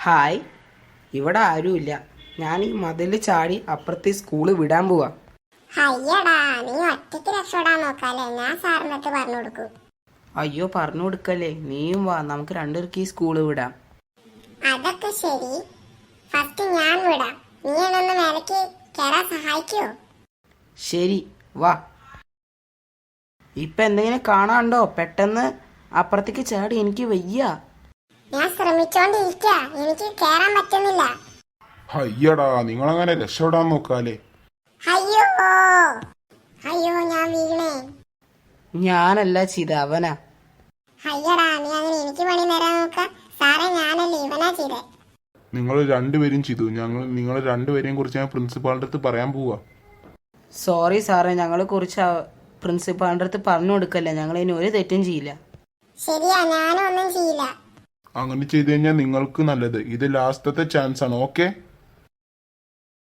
Hi. ഇവിടെ ആരുമില്ല. ഞാൻ ഈ മതിൽ ചാടി അപ്പുറത്തെ സ്കൂള് വിടാൻ പോവാ. അയ്യടാ, നീ ഒറ്റയ്ക്ക് രക്ഷപ്പെടാൻ നോക്കാല്ലേ? ഞാൻ സാറിന്റെ അടുത്ത് പറഞ്ഞു കൊടുക്കും. അയ്യോ, പറഞ്ഞു കൊടുക്കല്ലേ, നീയും വാ, നമുക്ക് രണ്ടുപേർക്ക് ഈ സ്കൂള് വിടാം. അതൊക്കെ ശരി, ഫസ്റ്റ് ഞാൻ വിടാം. നീ എന്നൊന്ന് മേലേക്ക് കയറാൻ സഹായിക്കോ? ശരി, വാ. ഇപ്പൊ എന്തെങ്കിലും കാണാണ്ടോ? പെട്ടെന്ന് അപ്പുറത്തേക്ക് ചാടി, എനിക്ക് വയ്യ. ഞാൻ ശ്രമിച്ചോണ്ടിരിക്ക, എനിക്ക് കേറാൻ പറ്റുന്നില്ല. അയ്യടാ, നിങ്ങളങ്ങനെ രക്ഷപ്പെടാൻ നോക്കാലേ. അയ്യോ അയ്യോ, ഞാൻ വീണേ. ഞാനല്ല ചെയ്ത, അവനാ. അയ്യടാ, നീ അങ്ങനെ എനിക്ക് പണി തരാൻ നോക്ക. സാറേ, ഞാനല്ലേ, ഇവനാ ചെയ്തേ. നിങ്ങൾ രണ്ടുപേരും ചെയ്തു. നിങ്ങൾ രണ്ടുപേരെയും കുറിച്ച് ഞാൻ പ്രിൻസിപ്പാളിന്റെ അടുത്ത് പറയാൻ പോവാ. സോറി സാറേ, ഞങ്ങളെ കുറിച്ച് പ്രിൻസിപ്പാളിന്റെ അടുത്ത് പറഞ്ഞു കൊടുക്കല്ലേ. ഞങ്ങൾ ഇനി ഒരു തെറ്റും ചെയ്യില്ല. ശരിയാ, ഞാനും ഒന്നും ചെയ്യില്ല. അങ്ങനെ ചെയ്തു കഴിഞ്ഞാൽ നിങ്ങൾക്ക് നല്ലത്. ഇത് ലാസ്റ്റത്തെ ചാൻസ് ആണ്. ഓക്കെ.